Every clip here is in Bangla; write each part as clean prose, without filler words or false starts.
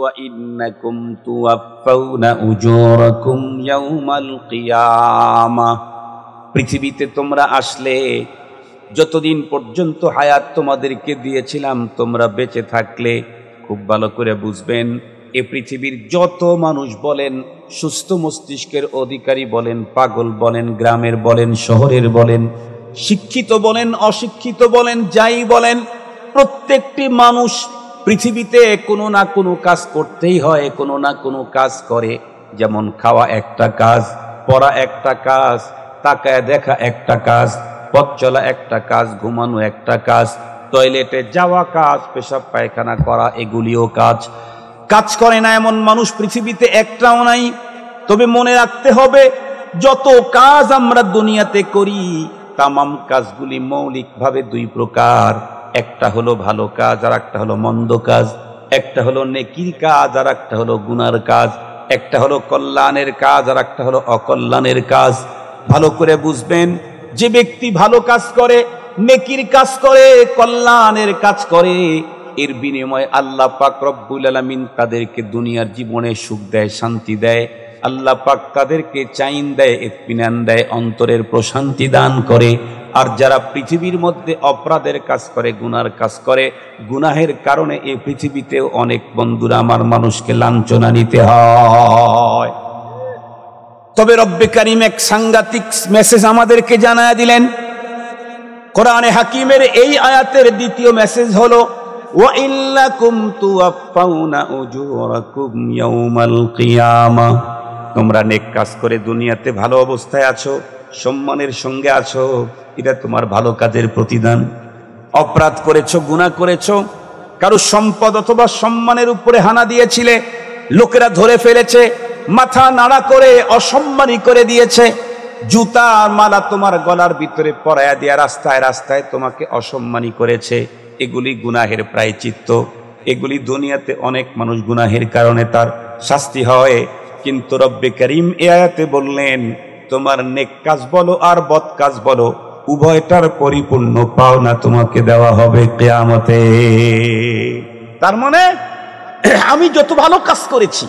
وَإِنَّكُمْ تُوَفَّوْنَ أُجُورَكُمْ يَوْمَ الْقِيَامَةِ। পৃথিবীতে তোমরা আসলে যতদিন পর্যন্ত হায়াত তোমাদেরকে দিয়েছিলাম, তোমরা বেঁচে থাকলে খুব ভালো করে বুঝবেন, এ পৃথিবীর যত মানুষ বলেন, সুস্থ মস্তিষ্কের অধিকারী বলেন, পাগল বলেন, গ্রামের বলেন, শহরের বলেন, শিক্ষিত বলেন, অশিক্ষিত বলেন, যাই বলেন, প্রত্যেকটি মানুষ পৃথিবীতে কোনো না কোনো কাজ করতেই হয়, কোনো না কোনো কাজ করে। যেমন খাওয়া একটা কাজ, পড়া একটা কাজ, তাকায় দেখা একটা কাজ, পথ চলা একটা কাজ, ঘুমানো একটা কাজ, টয়লেটে যাওয়া কাজ, পেশাব পায়খানা করা এগুলিও কাজ। কাজ করে না এমন মানুষ পৃথিবীতে একটাও নাই। তবে মনে রাখতে হবে, যত কাজ আমরা দুনিয়াতে করি তামাম কাজগুলি মৌলিকভাবে দুই প্রকার। একটা হলো ভালো কাজ আর একটা হলো মন্দ কাজ। একটা হলো নেকির কাজ আর একটা হলো গুনার কাজ। একটা হলো কল্যাণের কাজ আর একটা হলো অকল্যাণের কাজ। ভালো করে বুঝবেন, যে ব্যক্তি ভালো কাজ করে, নেকির কাজ করে, কল্যাণের কাজ করে, এর বিনিময়ে আল্লাহ পাক রব্বুল আলামিন তাদেরকে দুনিয়ার জীবনে সুখ দেয়, শান্তি দেয়। আল্লাহ পাক তাদেরকে চাইন দেয়, ইতমিনান দেয়, অন্তরের প্রশান্তি দান করে। আর যারা পৃথিবীর মধ্যে অপরাধের কাজ করে, গুনার কাজ করে, গুনাহের কারণে এই পৃথিবীতেও অনেক বন্ধুরা আমার মানুষকে লাঞ্ছনা নিতে হয়। তবে রব্বে কারীম এক সাংঘাতিক মেসেজ আমাদেরকে জানায়া দিলেন। কোরআনে হাকিমের এই আয়াতের দ্বিতীয় মেসেজ হলো, ওয়াইল্লাকুম তুওয়াফাউনা উজুরাকুম ইয়াউমাল কিয়ামা। তোমরা নেক কাজ করে দুনিয়াতে ভালো অবস্থায় আছো, সম্মানের সঙ্গে আছো, এটা তোমার ভালো কাজের প্রতিদান। অপরাধ করেছো, গুনাহ করেছো, কারো সম্পদ অথবা সম্মানের উপরে হানা দিয়েছিলে, লোকেরা ধরে ফেলেছে, মাথা নাড়া করে অসম্মানী করে দিয়েছে, জুতার মালা তোমার গলার ভিতরে পরায়া দিয়া রাস্তায় রাস্তায় তোমাকে অসম্মানী করেছে, এগুলি গুনাহের প্রায়শ্চিত্ত। এগুলি দুনিয়াতে অনেক মানুষ গুনাহের কারণে তার শাস্তি হয়। কিন্তু রব্বে কারীম এই আয়াতে বললেন, তোমার নেক কাজ বলো আর বদ কাজ বলো, উভয়টার পরিপূর্ণ পাওনা তোমাকে দেওয়া হবে কিয়ামতে। তার মানে আমি যত ভালো কাজ করেছি,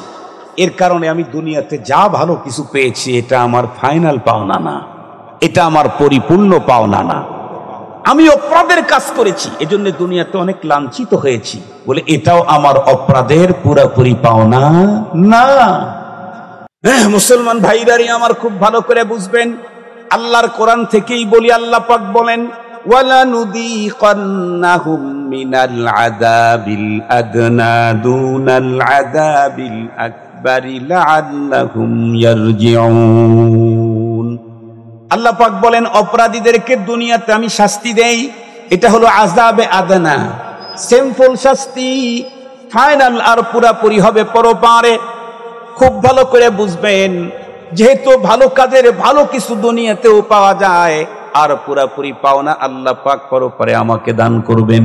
এর কারণে আমি দুনিয়াতে যা ভালো কিছু পেয়েছি, এটা আমার ফাইনাল পাওনা না, এটা আমার পরিপূর্ণ পাওনা না। আমি অপরাধের কাজ করেছি, এজন্য দুনিয়াতে অনেক লাঞ্ছিত হয়েছি বলে এটাও আমার অপরাধের পুরোপুরি পাওনা না। মুসলমান ভাইরারি আমার খুব ভালো করে বুঝবেন, আল্লাহর কোরআন থেকেই বলি, আল্লাহ পাক বলেন, ওয়ালা নুযীকান্নাহুম মিনাল আযাবিল আদনা দুনাল আযাবিল আকবারি লাআল্লাহুম ইয়ারজিউন। আল্লাহ পাক বলেন, অপরাধীদেরকে দুনিয়াতে আমি শাস্তি দেই, এটা হলো আযাবে আদনা, সিম্পল শাস্তি, ফাইনাল আর পুরাপুরি হবে পরপারে। খুব ভালো করে বুঝবেন, যেহেতু ভালো কাজের ভালো কিছু দুনিয়াতেও পাওয়া যায়, আর পুরাপুরি পাওনা আল্লাহ পাক পরপারে আমাকে দান করবেন।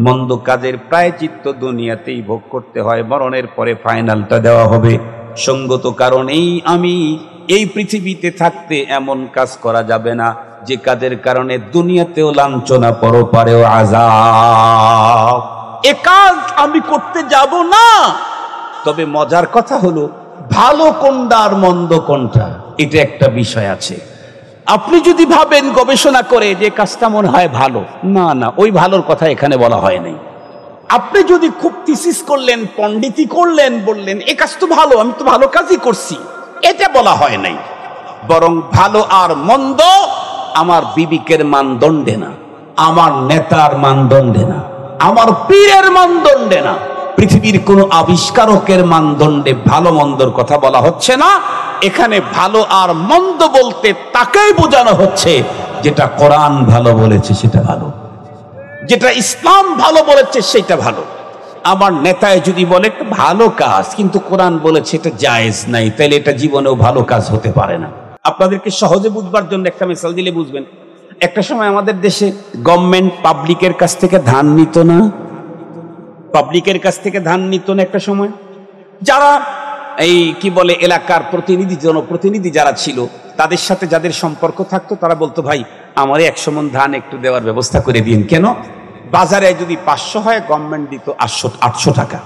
মন্দ কাজের প্রায়শ্চিত্ত দুনিয়াতেই ভোগ করতে হয়, মরণের পরে ফাইনালটা দেওয়া হবে। সঙ্গত কারণেই আমি এই পৃথিবীতে থাকতে এমন কাজ করা যাবে না যে কাজের কারণে দুনিয়াতেও লাঞ্ছনা, পরপারেও আযাব। এ কাজ আমি করতে যাব না। তবে মজার কথা হলো, ভালো কোনটা আর মন্দ কোনটা, এটা একটা বিষয় আছে। আপনি যদি ভাবেন গবেষণা করে যে কাজটা মনে হয় ভালো, না না, ওই ভালোর কথা এখানে বলা হয় নাই। আপনি যদি খুব থিসিস করলেন, পণ্ডিতি করলেন, বললেন এ কাজ তো ভালো, আমি তো ভালো কাজই করছি, এটা বলা হয় নাই। বরং ভালো আর মন্দ আমার বিবেকের মানদণ্ডে না, আমার নেতার মানদণ্ডে না, আমার পীরের মানদণ্ডে না, পৃথিবীর কোন আবিষ্কারকের মানদণ্ডে ভালো মন্দর কথা বলা হচ্ছে না। এখানে ভালো আর মন্দ বলতে তাকেই বোঝানো হচ্ছে যেটা কোরআন ভালো বলেছে সেটা ভালো, যেটা ইসলাম ভালো বলেছে সেটা ভালো। আমার নেতায় যদি বলে ভালো কাজ, কিন্তু কোরআন বলেছে এটা জায়েজ নাই, তাহলে এটা জীবনেও ভালো কাজ হতে পারে না। আপনাদেরকে সহজে বুঝবার জন্য একটা মিসাল দিলে বুঝবেন। একটা সময় আমাদের দেশে গভর্নমেন্ট পাবলিকের কাছ থেকে ধান নিত না, পাবলিকের কাছ থেকে ধান নিত না একটা সময়। যারা এই কি বলে এলাকার প্রতিনিধি, জনপ্রতিনিধি যারা ছিল, তাদের সাথে যাদের সম্পর্ক থাকতো, তারা বলতো, ভাই আমারে 100 মণ ধান একটু দেওয়ার ব্যবস্থা করে দিন। কেন? বাজারে যদি 500 হয়, গভর্নমেন্ট দিত 800 টাকা।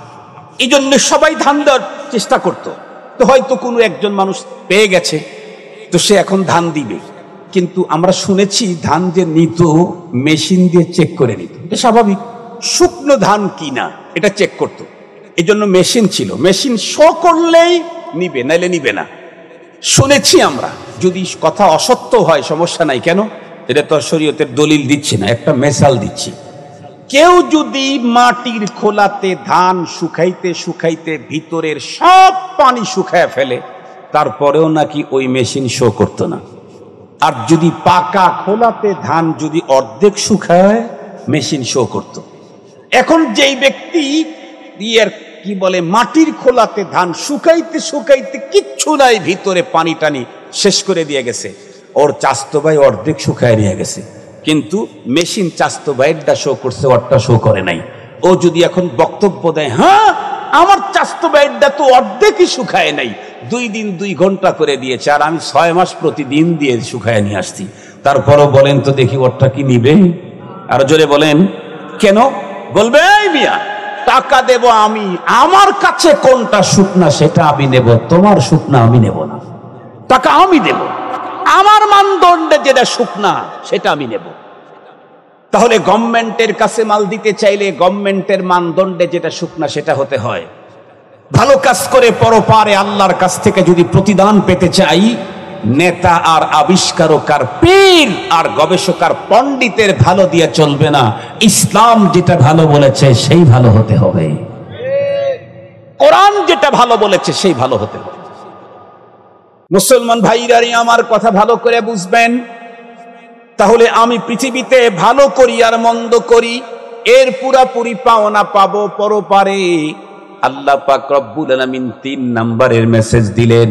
এই জন্য সবাই ধান দেওয়ার চেষ্টা করত। তো হয়তো কোনো একজন মানুষ পেয়ে গেছে, তো সে এখন ধান দিবে। কিন্তু আমরা শুনেছি ধান যে নিত মেশিন দিয়ে চেক করে নিত, এটা স্বাভাবিক। শুকনো ধান কিনা এটা চেক করত, এই জন্য মেশিন ছিল, মেশিন শো করলেই নিবে, নাইলে নিবে না। শুনেছি আমরা, যদি কথা অসত্য হয় সমস্যা নাই, কেন? এটা তো শরীয়তের দলিল দিচ্ছি না, একটা মেসাল দিচ্ছি। কেউ যদি মাটির খোলাতে ধান শুকাইতে শুকাইতে ভিতরের সব পানি শুকায় ফেলে, তারপরেও নাকি ওই মেশিন শো করতো না। আর যদি পাকা খোলাতে ধান যদি অর্ধেক শুকায়, মেশিন শো করত। এখন যেই ব্যক্তি কি বলে মাটির খোলাতে ধান শুকাইতে শুকাইতে কিচ্ছু নাই, ভিতরে পানি টানি শেষ করে দিয়ে গেছে, ওর চাস্তো ভাই অর্ধেক শুকায় নিয়ে গেছে, কিন্তু মেশিন চাস্তো ভাইয়েরটা শো করছে, ওরটা শো করে নাই। ও যদি এখন বক্তব্য দেয়, হ্যাঁ আমার চাস্তো ভাইয়েরটা তো অর্ধেকই শুকায় নাই, 2 দিন 2 ঘন্টা করে দিয়েছে, আর আমি 6 মাস প্রতিদিন দিয়ে শুকায় নিয়ে আসছি, তারপরও বলেন তো দেখি ওরটা কি নিবে? আরো জোরে বলেন। কেন বলবে? এই মিয়া, টাকা দেব আমি, আমার কাছে কোনটা শুকনা সেটা আমি নেব, তোমার শুকনা আমি নেব না। টাকা আমি দেব, আমার মানদণ্ডে যেটা শুকনা সেটা আমি নেব। তাহলে গভর্নমেন্টের কাছে মাল দিতে চাইলে গভর্নমেন্টের মানদণ্ডে যেটা শুকনা সেটা হতে হয়। ভালো কাজ করে পরপারে আল্লাহর কাছ থেকে যদি প্রতিদান পেতে চাই, নেতা আর আবিষ্কারক আর পীর আর গবেষক আর পণ্ডিতের ভালো দিয়ে চলবে না, ইসলাম যেটা ভালো বলেছে সেই ভালো হতে হবে, কোরআন যেটা ভালো বলেছে সেই ভালো হতে হবে। মুসলমান ভাইরাই আমার কথা ভালো করে বুঝবেন। তাহলে আমি পৃথিবীতে ভালো করি আর মন্দ করি, এর পুরাপুরি পাওনা পাবো পরপারে। আল্লাহ পাক রব্বুল আলামিন 3 নম্বরের মেসেজ দিলেন,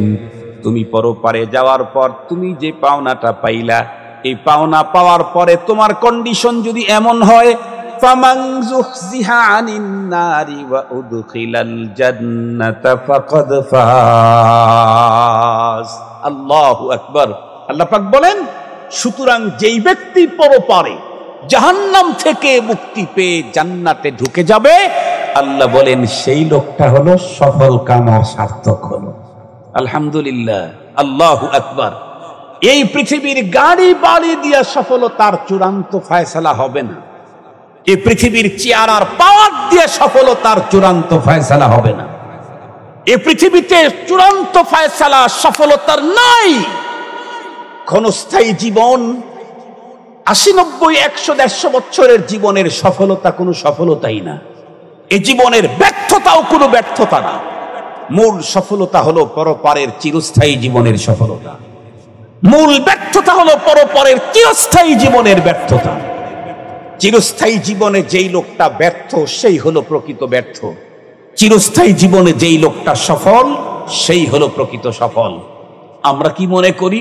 তুমি পরপারে যাওয়ার পর তুমি যে পাওনাটা পাইলা, এই পাওনা পাওয়ার পরে তোমার কন্ডিশন যদি এমন হয়, ফামান যুহজিহা আনিন নারি ওয়া উদখিলাল জান্নাতা ফাকাদ ফাজ। আল্লাহু আকবার। আল্লাহ পাক বলেন, সুতরাং যেই ব্যক্তি পরপারে জাহান্নাম থেকে মুক্তি পেয়ে জান্নাতে ঢুকে যাবে, আল্লাহ বলেন সেই লোকটা হলো সফল কাম আর সার্থক হলো। আলহামদুলিল্লাহ, আল্লাহু আকবার। এই পৃথিবীর গাড়ি বাড়ি দিয়া সফলতার চূড়ান্ত ফয়সালা হবে না, এই পৃথিবীর চেয়ার আর পাওয়ার দিয়ে সফলতার চূড়ান্ত ফয়সালা হবে না। এই পৃথিবীতে চূড়ান্ত ফয়সালা সফলতার নাই। ক্ষণস্থায়ী জীবন, 80, 90, 100, 150 বছরের জীবনের সফলতা কোনো সফলতাই না। এই জীবনের ব্যর্থতাও কোনো ব্যর্থতা না। মূল সফলতা হলো পরপারের চিরস্থায়ী জীবনের সফলতা। মূল ব্যর্থতা হলো পরপারের চিরস্থায়ী জীবনের ব্যর্থতা। চিরস্থায়ী জীবনে যেই লোকটা ব্যর্থ সেই হলো প্রকৃত ব্যর্থ। চিরস্থায়ী জীবনে যেই লোকটা সফল সেই হলো প্রকৃত সফল। আমরা কি মনে করি,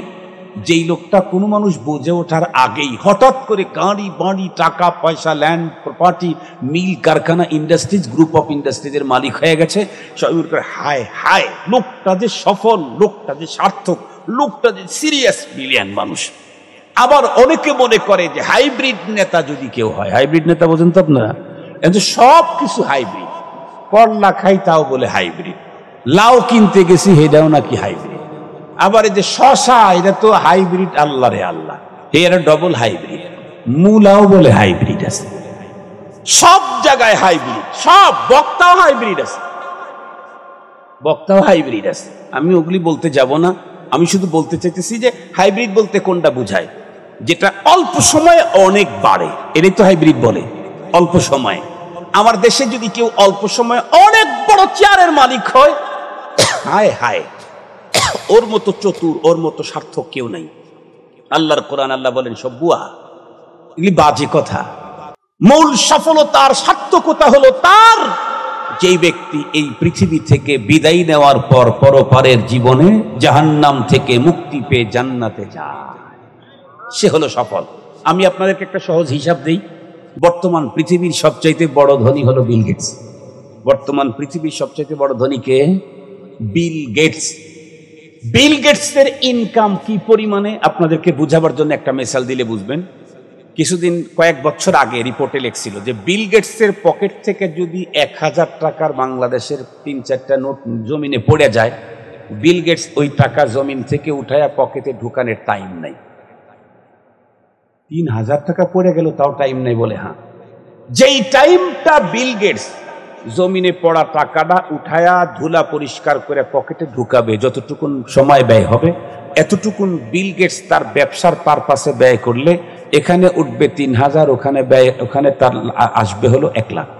যেই লোকটা কোনো মানুষ বুঝে ওঠার আগেই হঠাৎ করে গাড়ি বাড়ি টাকা পয়সা ল্যান্ড প্রপার্টি মিল কারখানা ইন্ডাস্ট্রিজ গ্রুপ অফ ইন্ডাস্ট্রিজের মালিক হয়ে গেছে, সবাই করে হায় হায় লোকটা যে সফল, লোকটা যে সার্থক, লোকটা যে সিরিয়াস ব্রিলিয়ান্ট মানুষ। আবার অনেকে মনে করে যে হাইব্রিড নেতা যদি কেউ হয়, হাইব্রিড নেতা বোঝেন তো আপনারা, সব কিছু হাইব্রিড, করলা খাই তাও বলে হাইব্রিড, লাউ কিনতে গেছি হেটাও নাকি হাইব্রিড, আবার এই যে শশা এটা তো হাইব্রিড, আল্লাহ রে আল্লাহ, এর ডবল হাইব্রিড, মূলাও বলে হাইব্রিড আছে, সব জায়গায় হাইব্রিড, সব বক্তাও হাইব্রিড আছে, বক্তাও হাইব্রিড আছে। আমি ওগুলি বলতে যাব না, আমি শুধু বলতে চাইতেছি যে হাইব্রিড বলতে কোনটা বুঝায়, যেটা অল্প সময়ে অনেক বাড়ে, এটাই তো হাইব্রিড বলে। অল্প সময়ে, আমার দেশে যদি কেউ অল্প সময়ে অনেক বড় চেয়ারের মালিক হয়, হায় হায় ওর মতো চতুর, ওর মতো সার্থক কেউ নাই। আল্লাহর কোরআন আল্লাহ বলেন সব বুয়া, এগুলি বাজে কথা। মূল সফলতার সার্থকতা হলো তার, যেই ব্যক্তি এই পৃথিবী থেকে বিদায় নেওয়ার পর পরপারের জীবনে জাহান্নাম থেকে মুক্তি পেয়ে জান্নাতে যায়, সে হলো সফল। আমি আপনাদেরকে একটা সহজ হিসাব দেই। বর্তমান পৃথিবীর সবচাইতে বড় ধনী হলো বিল গেটস। বর্তমান পৃথিবীর সবচাইতে বড় ধনী কে? Bill Gates. বিল গেটসের ইনকাম কি পরিমাণে আপনাদেরকে বুঝাবার জন্য একটা মেসাল দিলে বুঝবেন। কিছুদিন কয়েক বছর আগে রিপোর্টে লিখছিল যে বিল গেটসের পকেট থেকে যদি 1000 টাকার বাংলাদেশের 3-4টা নোট জমিনে পড়ে যায়, বিল গেটস ওই টাকা জমিন থেকে উঠায়া পকেটে ঢুকানোর টাইম নাই। 3000 টাকা পড়ে গেল, তাও টাইম নাই বলে। হ্যাঁ, যেই টাইমটা বিল গেটস জমিনে পড়া টাকাটা উঠায়া ধুলা পরিষ্কার করে পকেটে ঢুকাবে, যতটুকুন সময় ব্যয় হবে, এতটুকুন বিল গেটস তার ব্যবসার পারপাসে ব্যয় করলে এখানে উঠবে 3000, ওখানে তার আসবে হলো 1 লাখ।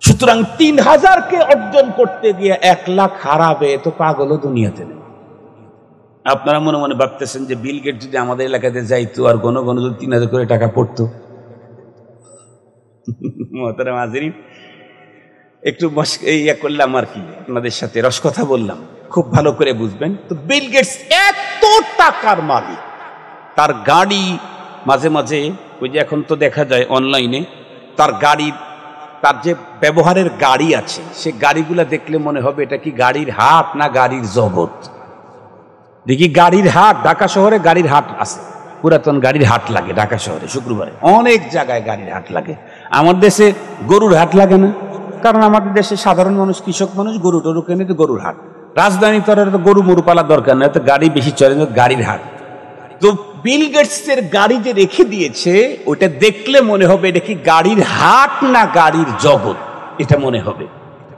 সুতরাং 3000কে অর্জন করতে গিয়ে 1 লাখ হারাবে, তো পাগল দুনিয়াতে নেই। আপনারা মনে মনে ভাবতেছেন যে বিল গেটস যদি আমাদের এলাকাতে যাইতো আর ঘন ঘন যদি 3000 করে টাকা পড়তো। একটু ইয়া করলাম আর কি, আপনাদের সাথে রসকথা বললাম, খুব ভালো করে বুঝবেন। তো বিল গেটস এত টাকার মালিক, তার গাড়ি মাঝে মাঝে ওই যে এখন তো দেখা যায় অনলাইনে, তার গাড়ি, তার যে ব্যবহারের গাড়ি আছে, সে গাড়িগুলা দেখলে মনে হবে এটা কি গাড়ির হাট না গাড়ির জগৎ। দেখি গাড়ির হাট, ঢাকা শহরে গাড়ির হাট আছে, পুরাতন গাড়ির হাট লাগে ঢাকা শহরে শুক্রবারে, অনেক জায়গায় গাড়ির হাট লাগে। আমার দেশে গরুর হাট লাগে না, কারণ আমাদের দেশে সাধারণ মানুষ, কৃষক মানুষ গরু টরু কেনে, তো গরুর হাট। রাজধানী তো গরু মরু পালার দরকার নেই, তো গাড়ি বেশি চলে, গাড়ির হাট। তো বিল গেটসের গাড়ি যে রেখে দিয়েছে, ওটা দেখলে মনে হবে এটা কি গাড়ির হাট না গাড়ির জগৎ, এটা মনে হবে।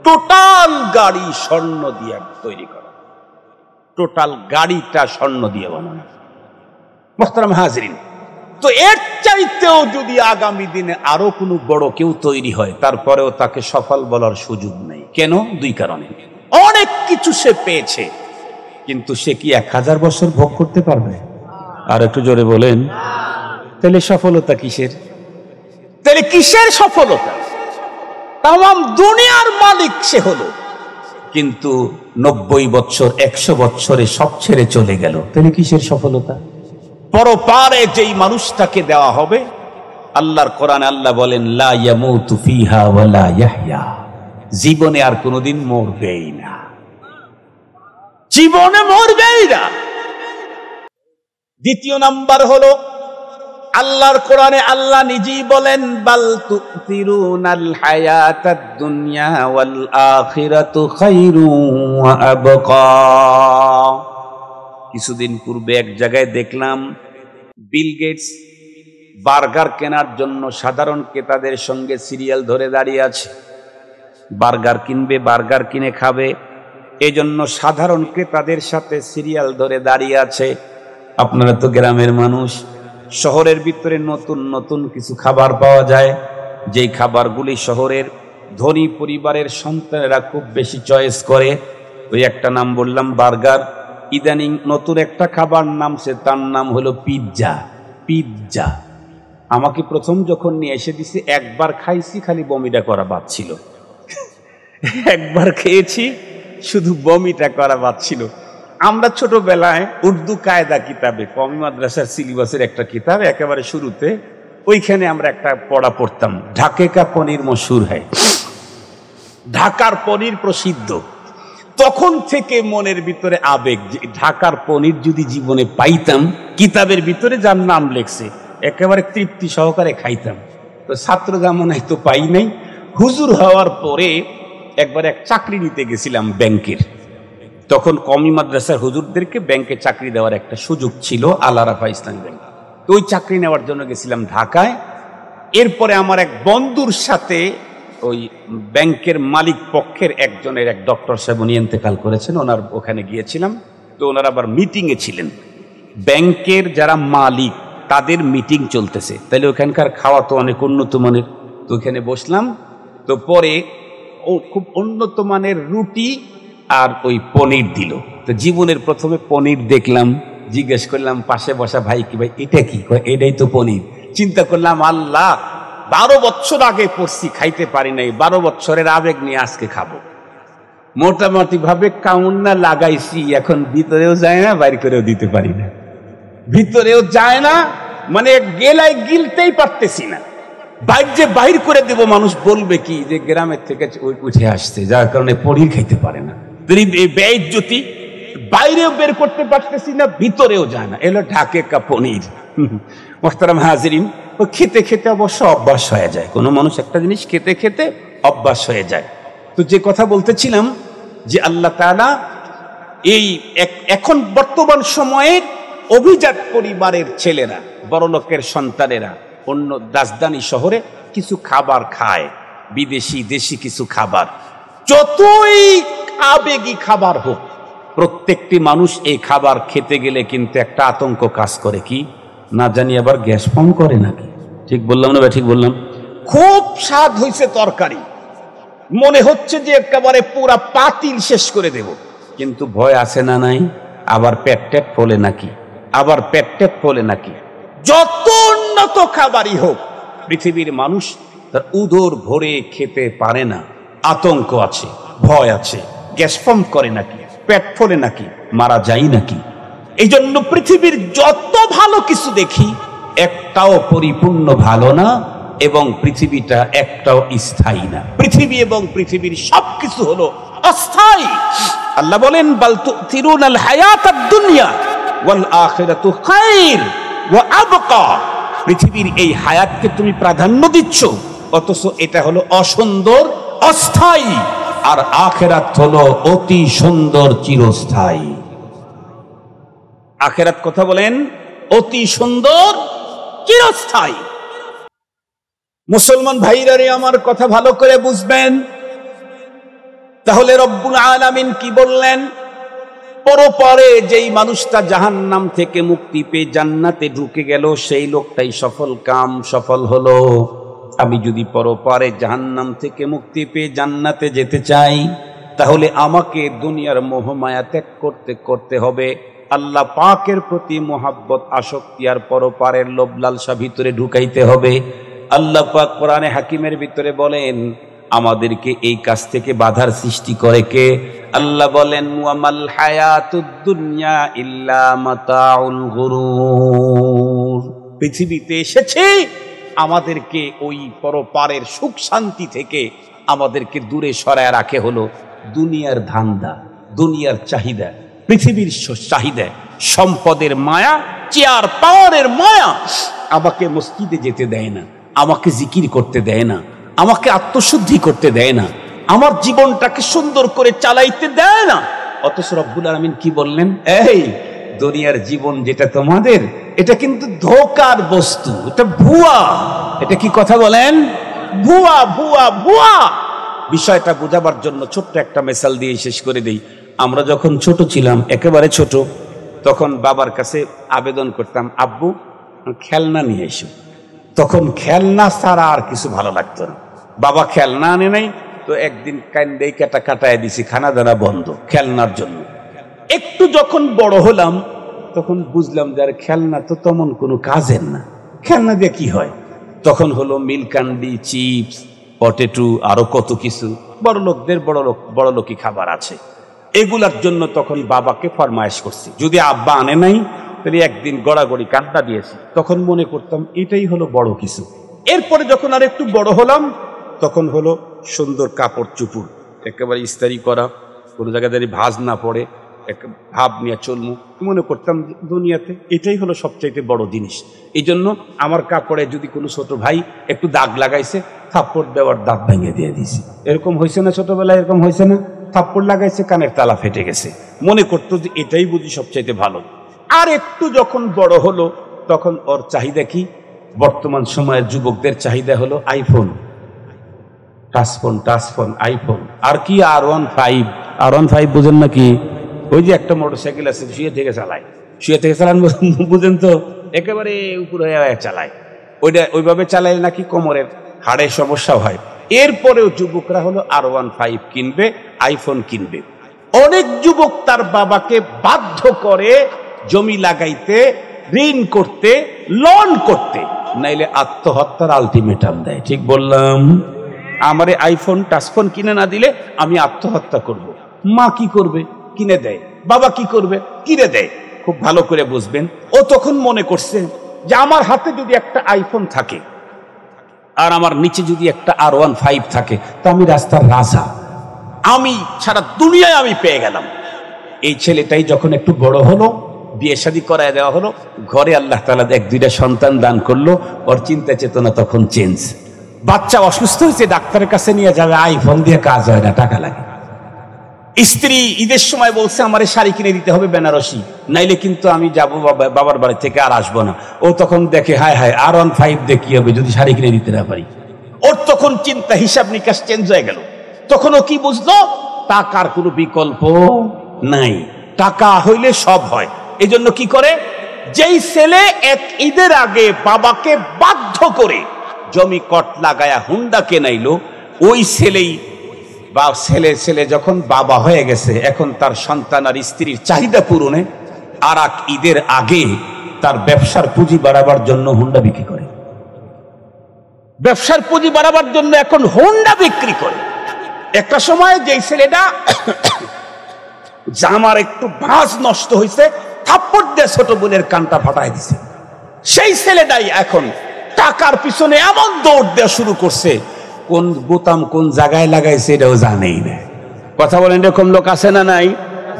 টোটাল গাড়ি স্বর্ণ দিয়ে তৈরি করা, টোটাল গাড়িটা স্বর্ণ দিয়ে বানানো। মুহতারাম হাজরিন, তো এর চাইতেও যদি আগামী দিনে আরো কোনো বড় কেউ তৈরি হয়, তারপরেও তাকে সফল বলার সুযোগ নেই। কেন? 2 কারণে। অনেক কিছু সে পেয়েছে, কিন্তু সে কি 1000 বছর ভোগ করতে পারবে? আর একটু জোরে বলেন। তাহলে সফলতা কিসের? তাহলে কিসের সফলতা? তাম দুনিয়ার মালিক সে হলো, কিন্তু 90 বছর 100 বছরে সব ছেড়ে চলে গেল, তাহলে কিসের সফলতা? পরপারে যেই মানুষটাকে দেওয়া হবে, আল্লাহর কোরআনে আল্লাহ বলেন লা ইয়ামুতু ফিহা ওয়া লা ইয়াহইয়া, জীবনে আর কোনোদিন মরবেই না, জীবনে মরবেই না। দ্বিতীয় নাম্বার হলো, আল্লাহর কোরআনে আল্লাহ নিজেই বলেন বাল তুতিরুনাল হায়াতাদ দুনিয়া ওয়াল আখিরাতু খায়রুন ওয়া আবকা। কিছুদিন পূর্বে এক জায়গায় দেখলাম বিল গেটস বার্গার কেনার জন্য সাধারণ ক্রেতাদের সঙ্গে সিরিয়াল ধরে দাঁড়িয়ে আছে। বার্গার কিনবে, বার্গার কিনে খাবে, এজন্য সাধারণ ক্রেতাদের সাথে সিরিয়াল ধরে দাঁড়িয়ে আছে। আপনারা তো গ্রামের মানুষ, শহরের ভিতরে নতুন নতুন কিছু খাবার পাওয়া যায়, যেই খাবারগুলি শহরের ধনী পরিবারের সন্তানেরা খুব বেশি চয়েস করে। ওই একটা নাম বললাম বার্গার, ইদানিং নতুন একটা খাবার নামছে, তার নাম হলো পিৎজা। পিৎজা আমাকে প্রথম যখন নিয়ে এসে দিছে, একবার খাইছি, খালি বমিটা করা বাদ ছিল। একবার খেয়েছি, শুধু বমিটা করা বাদ ছিল। আমরা ছোটবেলায় উর্দু কায়দা কিতাবে, কওমি মাদ্রাসার সিলেবাসের একটা কিতাব, একেবারে শুরুতে ওইখানে আমরা একটা পড়া পড়তাম, ঢাকে কা পনির মশহুর হয়, ঢাকার পনির প্রসিদ্ধ। তখন থেকে মনের ভিতরে আবেগ, যে ঢাকার পনির যদি জীবনে পাইতাম, কিতাবের ভিতরে যার নাম লেখছে, একেবারে তৃপ্তি সহকারে খাইতাম। তো ছাত্র জামানায় তো পাই নাই। হুজুর হওয়ার পরে একবার এক চাকরি নিতে গেছিলাম ব্যাংকের। তখন কওমি মাদ্রাসার হুজুরদেরকে ব্যাংকে চাকরি দেওয়ার একটা সুযোগ ছিল, আল আরাফা ইসলামী ব্যাংক। তো ওই চাকরি নেওয়ার জন্য গেছিলাম ঢাকায়। এরপরে আমার এক বন্ধুর সাথে ওই ব্যাংকের মালিক পক্ষের একজনের এক ডক্টর সাহেব, উনি ইন্তেকাল করেছেন, ওনার ওখানে গিয়েছিলাম। তো ওনারা আবার মিটিংয়ে ছিলেন, ব্যাংকের যারা মালিক তাদের মিটিং চলতেছে, তাহলে ওখানকার খাওয়া তো অনেক উন্নত মানের। তো ওখানে বসলাম, তো পরে ও খুব উন্নত মানের রুটি আর ওই পনির দিল। তো জীবনের প্রথমে পনির দেখলাম, জিজ্ঞেস করলাম পাশে বসা ভাই, কি ভাই এটা কি? এটাই তো পনির। চিন্তা করলাম আল্লাহ, 12 বছর আগে পড়ছি, খাইতে পারি নাই, 12 বছরের আবেগ নিয়ে আজকে খাবো। মোটামুটি ভাবে কাউন্না লাগাইছি, এখন ভিতরেও যায় না, বাইর করেও দিতে পারি না, ভিতরেও যায় না, মানে গেলায় গিলতেই পারতেছি না। বাইর যে বাইর করে দেব, মানুষ বলবে কি যে গ্রামের থেকে উঠে আসছে, যার কারণে পনির খাইতে পারে না। বেইজ্জতি, বাইরেও বের করতে পারতেছি না, ভিতরেও যায় না। এলো ঢাকে কা পনির। মোহতারাম হাজিরিন, ও খেতে খেতে অবশ্য অভ্যাস হয়ে যায়। কোনো মানুষ একটা জিনিস খেতে খেতে অভ্যাস হয়ে যায়। তো যে কথা বলতেছিলাম যে আল্লাহ তাআলা এই এখন বর্তমান সময়ের অভিজাত পরিবারের ছেলেরা, বড়লোকের সন্তানেরা অন্য রাজধানী শহরে কিছু খাবার খায়, বিদেশি দেশি কিছু খাবার, যতই আবেগী খাবার হোক, প্রত্যেকটি মানুষ এই খাবার খেতে গেলে কিন্তু একটা আতঙ্ক কাজ করে, কি না জানি আবার গ্যাস ফর্ম করে নাকি। ঠিক বললাম না ভাই? ঠিক বললাম। খুব স্বাদ হয়েছে তরকারি, মনে হচ্ছে যে একেবারে পুরা পাতিল শেষ করে দেব, কিন্তু ভয় আছে না নাই, আবার পেট টেট ফলে নাকি, আবার পেট টেট ফলে নাকি। যত উন্নত খাবারই হোক, পৃথিবীর মানুষ তার উদর ভরে খেতে পারে না, আতঙ্ক আছে, ভয় আছে, গ্যাস ফর্ম করে নাকি, পেট ফলে নাকি, মারা যায় নাকি। এই জন্য পৃথিবীর যত ভালো কিছু দেখি একটাও পরিপূর্ণ ভালো না, এবং পৃথিবীটা একটাও স্থায়ী না। পৃথিবী এবং পৃথিবীর সবকিছু হলো অস্থায়ী। আল্লাহ বলেন, বাল তুথিরুনাল হায়াতাদ দুনিয়া ওয়াল আখিরাতু খায়র ওয়া আবকা। পৃথিবীর এই হায়াতকে তুমি প্রাধান্য দিচ্ছ, অথচ এটা হলো অসুন্দর, অস্থায়ী, আর আখিরাত হলো অতি সুন্দর, চিরস্থায়ী। আখিরাত কথা বলেন অতি সুন্দর, চিরস্থায়ী। মুসলমান ভাইরা রে, আমার কথা ভালো করে বুঝবেন। তাহলে রব্বুল আলামিন কি বললেন? পরপারে যেই মানুষটা জাহান্নাম থেকে মুক্তি পেয়ে জান্নাতে ঢুকে গেল, সেই লোকটাই সফল কাম, সফল হলো। আমি যদি পরপারে জাহান্নাম থেকে মুক্তি পেয়ে জান্নাতে যেতে চাই, তাহলে আমাকে দুনিয়ার মোহমায়া ত্যাগ করতে হবে। আল্লাহ পাকের প্রতি মোহাব্বত, আসক্তি আর পরপারের লোভ লালসা ভিতরে ঢুকাইতে হবে। আল্লাহ পাক কোরআনে হাকিমের ভিতরে বলেন, আমাদেরকে এই কাজ থেকে বাধার সৃষ্টি করে কে? আল্লাহ বলেন, ওয়ামাল হায়াতুদ দুনিয়া ইল্লা মাতাউল গুরুর। পৃথিবীতে এসেছে আমাদেরকে ওই পরপারের সুখ শান্তি থেকে আমাদেরকে দূরে সরায় রাখে হলো দুনিয়ার ধান্দা, দুনিয়ার চাহিদা, পৃথিবীর চাহিদা, সম্পদের মায়া, চেয়ার পাওয়ারের মায়া। আমাকে মসজিদে যেতে দেয় না, আমাকে জিকির করতে দেয় না, আমাকে আত্মশুদ্ধি করতে দেয় না, আমার জীবনটাকে সুন্দর করে চালাইতে দেয় না। অথচ রব্বুল আলামিন কি বললেন? এই দুনিয়ার জীবন যেটা তোমাদের, এটা কিন্তু ধোঁকার বস্তু, এটা ভুয়া। এটা কি কথা বলেন? ভুয়া, ভুয়া, ভুয়া। বিষয়টা বোঝাবার জন্য ছোট্ট একটা মিসাল দিয়ে শেষ করে দেই। আমরা যখন ছোট ছিলাম, একেবারে ছোট, তখন বাবার কাছে আবেদন করতাম, আব্বু খেলনা নিয়ে এসো। তখন খেলনা ছাড়া আর কিছু ভালো লাগতো না। বাবা খেলনা আনে নাই, তো একদিন কান্দেই কাটায় দিছি, খানা দানা বন্ধ খেলনার জন্য। একটু যখন বড় হলাম, তখন বুঝলাম যে আর খেলনা তো তেমন কোনো কাজের না, খেলনা দিয়ে কি হয়? তখন হলো মিল্ক ক্যান্ডি, চিপস, পটেটো, আরো কত কিছু বড়লোকদের বড়লোকি খাবার আছে। এগুলার জন্য তখন বাবাকে ফরমায়েশ করছি, যদি আব্বা আনে নাই তাহলে একদিন গড়াগড়ি কান্না দিয়েছি। তখন মনে করতাম এটাই হলো বড় কিছু। এরপরে যখন আর একটু বড় হলাম, তখন হলো সুন্দর কাপড় চুপুর, একেবারে ইস্তারি করা, কোনো জায়গায় যদি ভাঁজ না পড়ে ভাব নিয়ে চলমু, মনে করতাম দুনিয়াতে এটাই হলো সবচাইতে বড় জিনিস। এই জন্য আমার কাপড়ে যদি কোনো ছোট ভাই একটু দাগ লাগাইছে, থাপ্পড় দেওয়ার দাঁত ভেঙে দিয়ে দিয়েছি। এরকম হয়েছে না ছোটবেলায়? এরকম হয়েছে না? থাপ্পড় লাগাইছে, কানের তালা ফেটে গেছে, মনে করতো যে এটাই বুঝি সবচাইতে ভালো। আর একটু যখন বড় হলো, তখন ওর চাহিদা কি? বর্তমান সময়ের যুবকদের চাহিদা হলো আইফোন, টাচফোন, আইফোন। আর কি R15 বুঝেন নাকি? ওই যে একটা মোটরসাইকেল আছে, শুয়ে থেকে চালান বুঝেন তো, একেবারে উপরে চালায়, ওইভাবে চালাইলে নাকি কোমরের হাড়ের সমস্যা হয়। এরপরেও যুবকরা হলো R15 কিনবে, আইফোন কিনবে। অনেক যুবক তার বাবাকে বাধ্য করে জমি লাগাইতে, ঋণ করতে, লোন করতে, নাইলে আত্মহত্যার আলটিমেটাম দেয়। ঠিক বললাম? আমারে আইফোন টাচফোন কিনে না দিলে আমি আত্মহত্যা করব। মা কি করবে? কিনে দেয়। বাবা কি করবে? কিনে দেয়। খুব ভালো করে বুঝবেন, ও তখন মনে করছে যে আমার হাতে যদি একটা আইফোন থাকে আর আমার নিচে যদি একটা R15 থাকে, তো আমি রাস্তার রাজা, আমি সারা দুনিয়ায় আমি পেয়ে গেলাম। এই ছেলেটাই যখন একটু বড় হলো, বিয়ে শাদী করায় দেওয়া হলো, ঘরে আল্লাহ তাআলা এক দুইটা সন্তান দান করলো, ওর চিন্তা চেতনা তখন চেঞ্জ। বাচ্চা অসুস্থ হয়েছে, ডাক্তারের কাছে নিয়ে যাবে, আইফোন দিয়ে কাজ হয় না, টাকা লাগে। স্ত্রী ঈদের সময় বলছে আমারে শাড়ি কিনে দিতে হবে বেনারসি, নাইলে কিন্তু আমি যাবো বাবার বাড়ি থেকে আর আসবো না। ও তখন দেখে হায় হায় R15 দিয়ে কি হবে যদি শাড়ি কিনে দিতে না পারি। ওর তখন চিন্তা হিসাব নিকাশ চেঞ্জ হয়ে গেল। তখন ও কি বুঝলো, টাকার কোনো বিকল্প নাই, টাকা হইলে সব হয়। এই জন্য কি করে, যেই ছেলে এক ঈদের আগে বাবাকে বাধ্য করে জমি কট লাগায়া হুন্ডা কেনাইলো, ওই ছেলেই বা ছেলে যখন বাবা হয়ে গেছে, এখন তার সন্তান আর স্ত্রীর চাহিদা পূরণে আর এক ঈদের আগে তার ব্যবসার পুঁজি বাড়াবার জন্য হুন্ডা বিক্রি করে। ব্যবসার পুঁজি বাড়াবার জন্য এখন হুন্ডা বিক্রি করে। একটা সময় যেই ছেলেটা জামার একটু ভাঁজ নষ্ট হয়েছে, থাপ্পড় দিয়ে ছোট বোনের কানটা ফাটাই দিছে, সেই ছেলেটাই এখন টাকার পিছনে এমন দৌড় দেওয়া শুরু করছে, কোন বোতাম কোন জায়গায় লাগাইছে এটাও জানেই না। কথা বলেন, এরকম লোক আছে না নাই?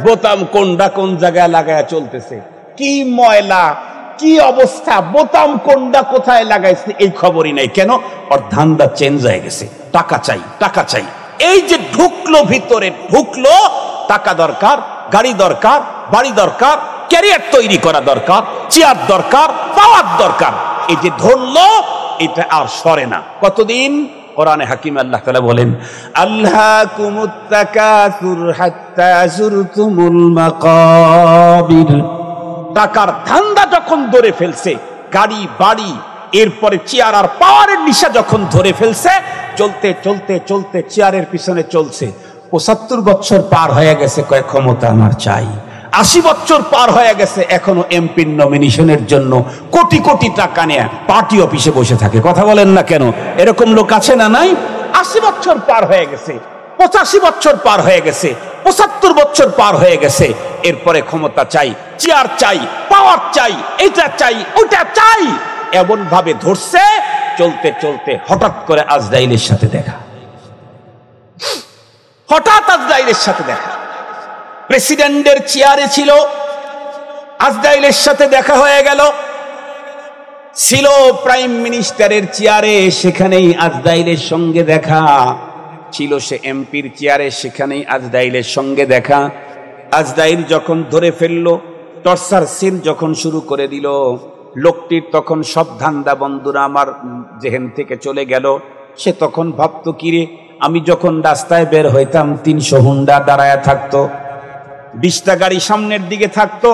বোতাম কোনটা কোন জায়গায় লাগায় চলতেছে, কি ময়লা কি অবস্থা, বোতাম কোনটা কোথায় লাগাইছে এই খবরই নাই। কেন? ওর ধান্দা চেঞ্জ হয়ে গেছে, টাকা চাই টাকা চাই। এই যে ঢুকলো ভিতরে, ঢুকলো, টাকা দরকার, গাড়ি দরকার, বাড়ি দরকার, ক্যারিয়ার তৈরি করা দরকার, চেয়ার দরকার, পাওয়ার দরকার, এই যে ধরলো এটা আর সরে না। কতদিন? কোরআনে হাকিম আল্লাহ তাআলা বলেন, আল্লাকুমুত তাকাসুর হাত্তা যুরতুমুল মাকাবির। টাকার ধান্দা যখন ধরে ফেলছে, গাড়ি বাড়ি, এরপরে চেয়ার আর পাওয়ারের নিশা যখন ধরে ফেলছে, চলতে চলতে চলতে চেয়ারের পিছনে চলছে। ৭৫ বছর পার হয়ে গেছে, কয় ক্ষমতা আমার চাই। ৮০ বছর পার হয়ে গেছে, এখনো এমপির নমিনেশনের জন্য কোটি কোটি টাকা নিয়ে পার্টি অফিসে বসে থাকে। কথা বলেন না কেন? এরকম লোক আছে না নাই? ৮০ বছর পার হয়ে গেছে, ৮৫ বছর পার হয়ে গেছে, ৭৫ বছর পার হয়ে গেছে, এরপরে ক্ষমতা চাই, চেয়ার চাই, পাওয়ার চাই, এটা চাই ওটা চাই, এমন ভাবে ধরছে। চলতে চলতে হঠাৎ করে আজরাইলের সাথে দেখা, হঠাৎ আজরাইলের সাথে দেখা। প্রেসিডেন্টের চেয়ারে ছিল, আজরাইলের সাথে দেখা হয়ে গেল। ছিল প্রাইম মিনিস্টারের চেয়ারে, সেখানেই আজরাইলের সঙ্গে দেখা। ছিল সে এমপির চেয়ারে, সেখানেই আজরাইলের সঙ্গে দেখা। আজরাইল যখন ধরে ফেললো, টর্চার সিন যখন শুরু করে দিল, লোকটির তখন সব ধান্দা বন্ধুরা আমার জেহেন থেকে চলে গেল। সে তখন ভাবতো, কিরে, আমি যখন রাস্তায় বের হইতাম ৩০০ হুন্ডা দাঁড়ায় থাকতো, ২০টা গাড়ি সামনের দিকে থাকতো,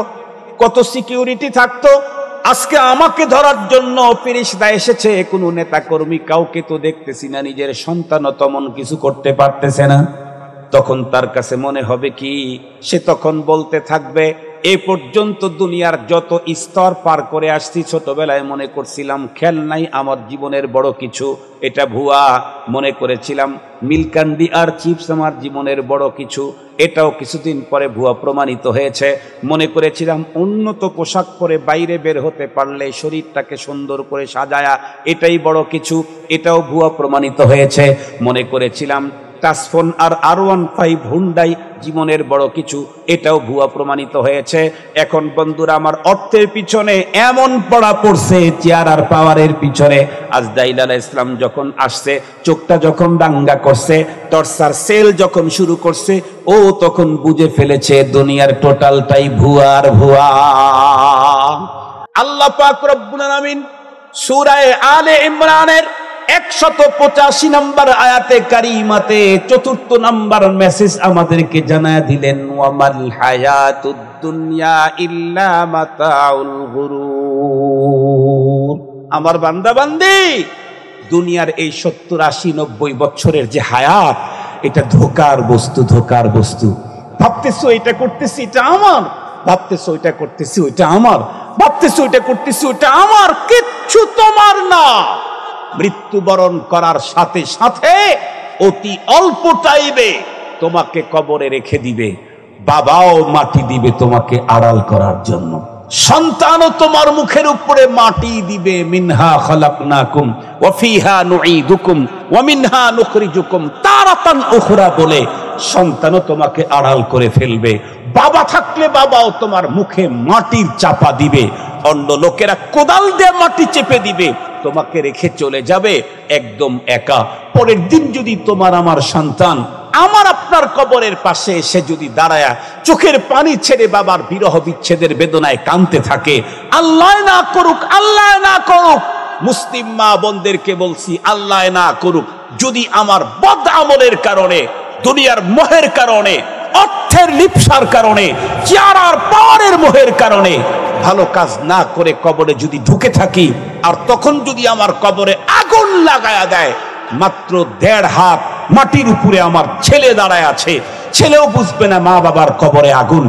কত সিকিউরিটি থাকতো। আজকে আমাকে ধরার জন্য ফেরেশতা এসেছে, কোনো নেতা কর্মী কাউকে তো দেখতেছি না, নিজের সন্তানও তেমন কিছু করতে পারতেছে না। তখন তার কাছে মনে হবে কি, সে তখন বলতে থাকবে, এ পর্যন্ত দুনিয়ার যত স্তর পার করে আসছি, ছোটবেলায় মনে করছিলাম খেলনাই আমার জীবনের বড় কিছু, এটা ভুয়া। মনে করেছিলাম মিল্কান্ডি আর চিপস আমার জীবনের বড় কিছু, এটাও কিছুদিন পরে ভুয়া প্রমাণিত হয়েছে। মনে করেছিলাম উন্নত পোশাক পরে বাইরে বের হতে পারলে শরীরটাকে সুন্দর করে সাজায়া এটাই বড় কিছু, এটাও ভুয়া প্রমাণিত হয়েছে। মনে করেছিলাম টাচফোন আর R15 হুন্ডাই জীবনের বড় কিছু, এটাও ভুয়া প্রমাণিত হয়েছে। এখন বন্ধুরা আমার অর্থের পিছনে এমন পড়া পড়ছে, চেয়ার আর পাওয়ারের পিছনে। আজরাইল আলাইহিস সালাম যখন আসছে, চোখটা যখন দাঙ্গা করছে, টর্চার সেল যখন শুরু করছে, ও তখন বুঝে ফেলেছে দুনিয়ার টোটালটাই ভুয়া আর ভুয়া। আল্লাহ পাক রব্বুল আলামিন সূরা আলে ইমরানের 185 নম্বর আয়াতে কারিমাতে ৪র্থ নম্বর মেসেজ আমাদেরকে জানায় দিলেন, ওয়ামাল হায়াতুদ দুনিয়া ইল্লা মাতাউল গুরুর। আমার বান্দা বান্দি, দুনিয়ার এই ৭০, ৮০, ৯০ বছরের যে হায়াত, এটা ধোকার বস্তু, ধোকার বস্তু। ভাবতেছো এটা করতেছি এটা আমার, ভাবতেছো এটা করতেছি ওইটা আমার, ভাবতেছো এটা করতেছি ওইটা আমার, কিচ্ছু তোমার না। মৃত্যুবরণ করার সাথে সাথে অতি অল্প টাইমে তোমাকে কবরে রেখে দিবে, বাবাও মাটি দিবে তোমাকে আড়াল করার জন্য, সন্তানও তোমার মুখের উপরে মাটি দিবে। মিনহা খালাকনাকুম ওয়া ফিহা নুঈদুকুম ওয়া মিনহা নুখরিজুকুম তারাতান উখরা বলে সন্তানও তোমাকে আড়াল করে ফেলবে। বাবা থাকলে বাবাও তোমার মুখে মাটির চাপা দিবে, অন্য লোকেরা কোদাল দিয়ে মাটি চেপে দিবে, তোমাকে রেখে চলে যাবে একদম একা। পরের দিন যদি তোমার আমার সন্তান আমার আপনার কবরের পাশে এসে যদি দাঁড়ায় চোখের পানি ছেড়ে বাবার বিরহ বিচ্ছেদের বেদনায় কাঁদতে থাকে, আল্লাহ না করুক, আল্লাহ না করুক, মুসলিম মা বোনদেরকে বলছি, আল্লাহ না করুক যদি আমার বদ আমলের কারণে, দুনিয়ার মোহের কারণে, অর্থের লিপ্সার কারণে, চেয়ার আর পাওয়ারের মোহের কারণে ভালো কাজ না করে কবরে যদি ঢুকে থাকি, আর তখন যদি আমার কবরে আগুন লাগায়া দেয়, মাত্র 1.5 হাত মাটির উপরে আমার ছেলে দাঁড়ায় আছে, ছেলেও বুঝবে না মা বাবার কবরে আগুন,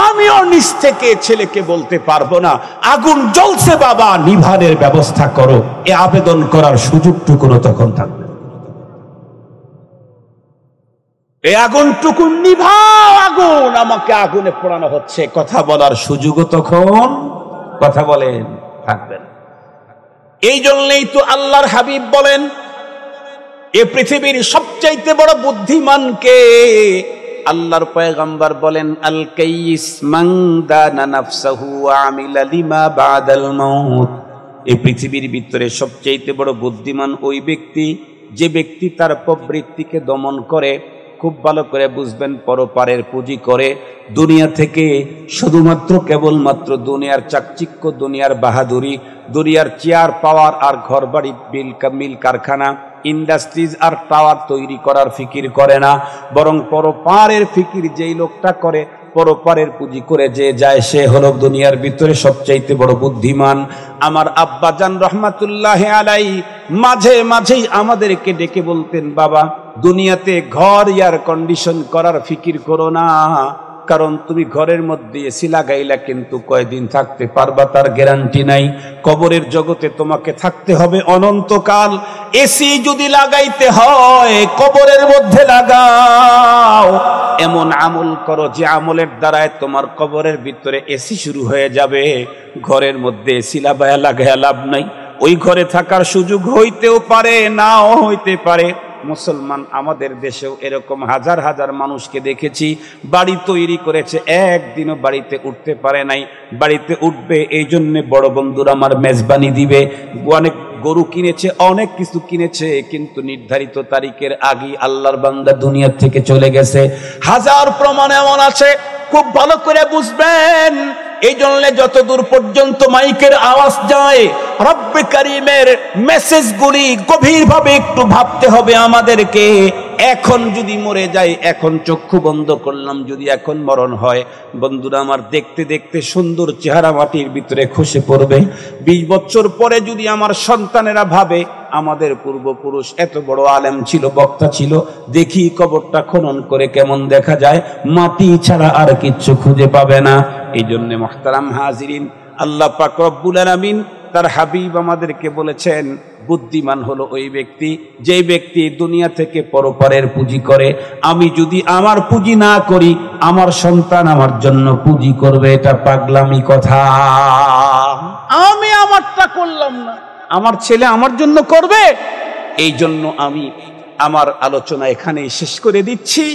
আমিও নিজ থেকে ছেলেকে বলতে পারবো না আগুন জ্বলছে বাবা, নিভানের ব্যবস্থা করো, এ আবেদন করার সুযোগটুকুনো তখন থাকবে। এই আগুনটুকু নিভাও, আগুন আমাকে আগুনে পোড়ানো হচ্ছে, কথা বলার সুযোগও তখন কথা বলেন থাকবে না। এই জন্যই তো আল্লাহর হাবিব বলেন, এ পৃথিবীর সবচাইতে বড় বুদ্ধিমান কে? আল্লাহর পয়গম্বর বলেন, আল কাইয়িস মান দানা নাফসাহু ওয়া আমিলা লিমা বাদাল মাউত। এই পৃথিবীর ভিতরে সবচাইতে বড় বুদ্ধিমান ওই ব্যক্তি যে ব্যক্তি তার প্রবৃত্তিকে দমন করে। খুব ভালো করে বুঝবেন, পরপারের পুঁজি করে, দুনিয়া থেকে শুধুমাত্র কেবলমাত্র দুনিয়ার চাকচিক্য, দুনিয়ার বাহাদুরি, দুনিয়ার চেয়ার পাওয়ার আর ঘর বাড়ি, মিল কারখানা, ইন্ডাস্ট্রিজ আর টাওয়ার তৈরি করার ফিকির করে না, বরং পরপারের ফিকির যেই লোকটা করে, পরপারের পুঁজি করে যে যায়, সে হলো দুনিয়ার ভিতরে সবচাইতে বড় বুদ্ধিমান। আমার আব্বাজান রহমাতুল্লাহ আলাইহি মাঝে মাঝেই আমাদেরকে ডেকে বলতেন, বাবা দুনিয়াতে ঘর এয়ার কন্ডিশন করার ফিকির করো না, কারণ তুমি ঘরের মধ্যে এসি লাগাইলা কিন্তু কয়দিন থাকতে পারবা তার গ্যারান্টি নাই। কবরের জগতে তোমাকে থাকতে হবে অনন্তকাল। এসি যদি লাগাইতে হয় কবরের মধ্যে লাগাও, এমন আমল করো যে আমলের দ্বারায় তোমার কবরের ভিতরে এসি শুরু হয়ে যাবে। ঘরের মধ্যে এসি লাগাইয়া লাভ নাই, ওই ঘরে থাকার সুযোগ হইতেও পারে, নাও হইতে পারে। মুসলমান আমাদের দেশেও এরকম হাজার হাজার মানুষকে দেখেছি, বাড়ি তৈরি করেছে, একদিনও বাড়িতে উঠতে পারে নাই। বাড়িতে উঠবে এই জন্য বড় বন্ধুরা আমার মেজবানি দিবে, অনেক গরু কিনেছে, অনেক কিছু কিনেছে, কিন্তু নির্ধারিত তারিখের আগেই আল্লাহর বান্দা দুনিয়া থেকে চলে গেছে। হাজার প্রমাণ এমন আছে, খুব ভালো করে বুঝবেন। এই জন্য যতদূর পর্যন্ত মাইকের আওয়াজ যায়, রব্বে কারীমের মেসেজগুলি গভীরভাবে একটু ভাবতে হবে আমাদেরকে। এখন যদি মরে যাই, এখন চক্ষু বন্ধ করলাম, যদি এখন মরণ হয়, বন্ধুরা আমার দেখতে দেখতে সুন্দর চেহারা মাটির ভিতরে খসে পড়বে। 20 বছর পরে যদি আমার সন্তানেরা ভাবে আমাদের পূর্বপুরুষ এত বড় আলেম ছিল, বক্তা ছিল, দেখি কবরটা খনন করে কেমন দেখা যায়, মাটি ছাড়া আর কিচ্ছু খুঁজে পাবে না। এই জন্য মুহতারাম হাজিরিন, আল্লাহ পাক রব্বুল আলামিন তার হাবিব আমাদেরকে বলেছেন, বুদ্ধিমান হলো ওই ব্যক্তি যে ব্যক্তি দুনিয়া থেকে পরপারের পুঁজি করে। আমি যদি আমার পুঁজি না করি, আমার সন্তান আমার জন্য পুঁজি করবে, এটা পাগলামি কথা। আমি আমারটা করলাম না, আমার ছেলে আমার জন্য করবে। এই জন্য আমি আমার আলোচনা এখানেই শেষ করে দিচ্ছি।